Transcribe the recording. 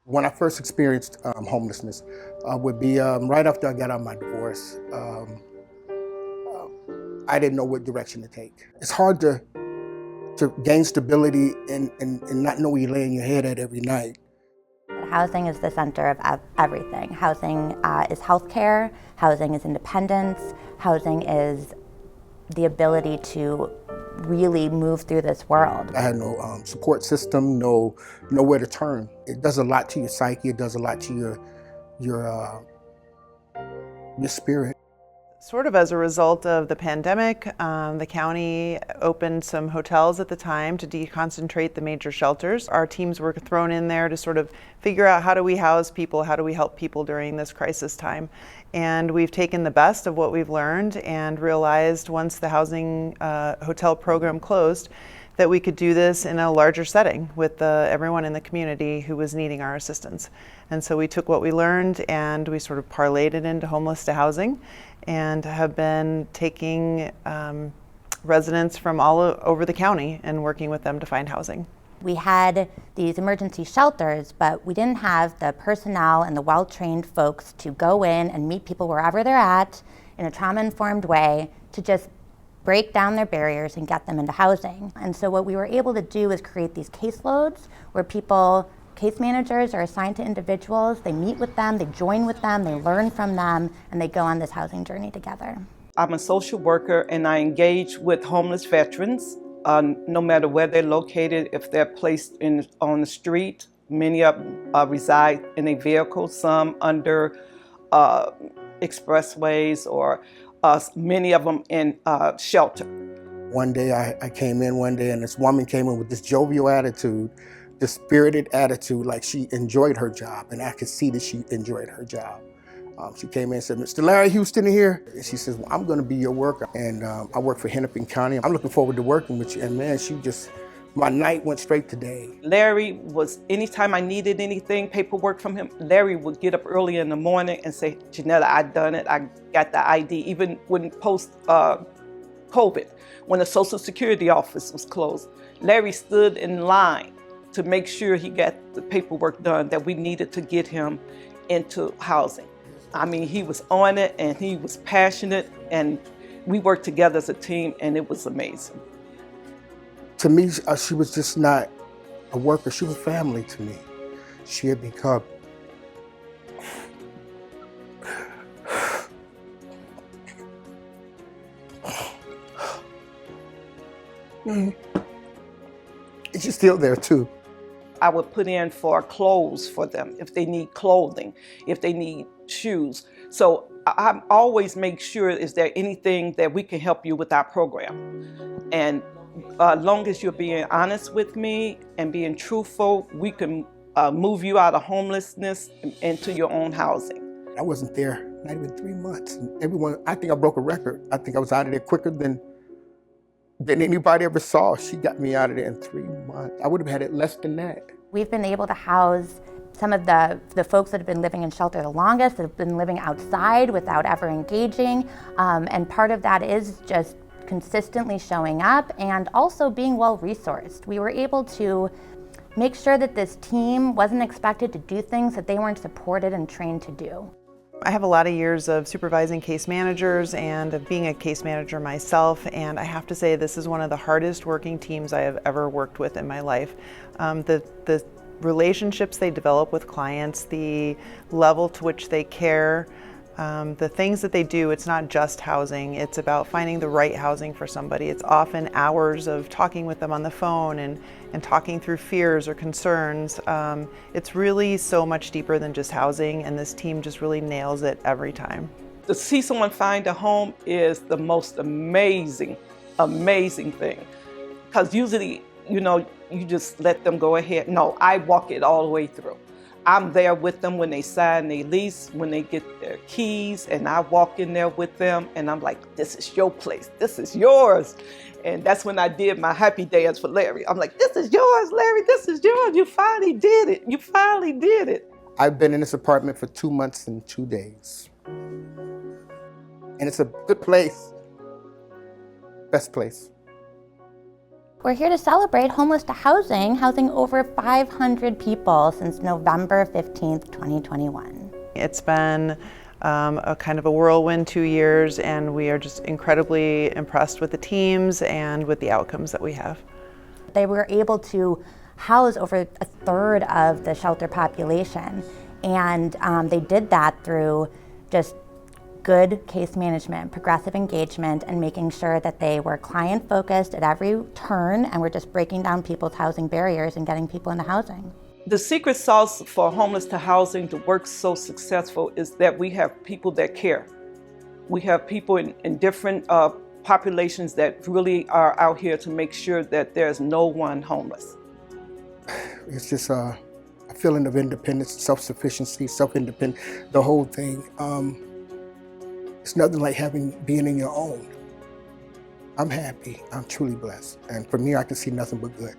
When I first experienced homelessness would be right after I got out of my divorce. I didn't know what direction to take. It's hard to gain stability and not know where you're laying your head at every night. Housing is the center of everything. Housing is healthcare, housing is independence, housing is the ability to really move through this world. I had no support system, nowhere to turn. It does a lot to your psyche, it does a lot to your spirit. Sort of as a result of the pandemic, the county opened some hotels at the time to deconcentrate the major shelters. Our teams were thrown in there to sort of figure out how do we house people, how do we help people during this crisis time. And we've taken the best of what we've learned and realized once the housing hotel program closed that we could do this in a larger setting with everyone in the community who was needing our assistance. And so we took what we learned and we sort of parlayed it into homeless to housing and have been taking residents from all over the county and working with them to find housing. We had these emergency shelters, but we didn't have the personnel and the well-trained folks to go in and meet people wherever they're at in a trauma-informed way to just break down their barriers and get them into housing. And so what we were able to do is create these caseloads where case managers are assigned to individuals, they meet with them, they join with them, they learn from them, and they go on this housing journey together. I'm a social worker and I engage with homeless veterans, no matter where they're located, if they're placed on the street. Many of them reside in a vehicle, some under expressways or many of them in shelter. One day I came in one day and this woman came in with this jovial attitude, this spirited attitude, like she enjoyed her job, and I could see that she enjoyed her job. She came in and said, "Mr. Larry Houston here?" And she says, "Well, I'm gonna be your worker." And I work for Hennepin County. I'm looking forward to working with you. And man, my night went straight to day. Larry was, anytime I needed anything, paperwork from him, Larry would get up early in the morning and say, "Janetta, I done it, I got the ID." Even when post-COVID, when the Social Security office was closed, Larry stood in line to make sure he got the paperwork done that we needed to get him into housing. I mean, he was on it and he was passionate, and we worked together as a team and it was amazing. To me, she was just not a worker, she was family to me. She had become she's still there too. I would put in for clothes for them if they need clothing, if they need shoes. So I always make sure, is there anything that we can help you with our program? And as long as you're being honest with me and being truthful, we can move you out of homelessness into your own housing. I wasn't there, not even 3 months. And everyone, I think I broke a record. I think I was out of there quicker than anybody ever saw. She got me out of there in 3 months. I would have had it less than that. We've been able to house some of the folks that have been living in shelter the longest, that have been living outside without ever engaging. And part of that is just consistently showing up and also being well-resourced. We were able to make sure that this team wasn't expected to do things that they weren't supported and trained to do. I have a lot of years of supervising case managers and of being a case manager myself, and I have to say this is one of the hardest working teams I have ever worked with in my life. The relationships they develop with clients, the level to which they care, the things that they do, it's not just housing, it's about finding the right housing for somebody. It's often hours of talking with them on the phone and talking through fears or concerns. It's really so much deeper than just housing, and this team just really nails it every time. To see someone find a home is the most amazing, amazing thing. Because usually, you just let them go ahead. No, I walk it all the way through. I'm there with them when they sign their lease, when they get their keys, and I walk in there with them and I'm like, "This is your place, this is yours." And that's when I did my happy dance for Larry. I'm like, "This is yours, Larry, this is yours. You finally did it. You finally did it." I've been in this apartment for 2 months and 2 days. And it's a good place. Best place. We're here to celebrate Homeless to Housing, housing over 500 people since November 15th, 2021. It's been a kind of a whirlwind 2 years, and we are just incredibly impressed with the teams and with the outcomes that we have. They were able to house over a third of the shelter population, and they did that through just good case management, progressive engagement, and making sure that they were client-focused at every turn, and we're just breaking down people's housing barriers and getting people into housing. The secret sauce for Homeless to Housing to work so successful is that we have people that care. We have people in different populations that really are out here to make sure that there's no one homeless. It's just a feeling of independence, self-sufficiency, self-independent, the whole thing. It's nothing like being in your own. I'm happy, I'm truly blessed. And for me, I can see nothing but good.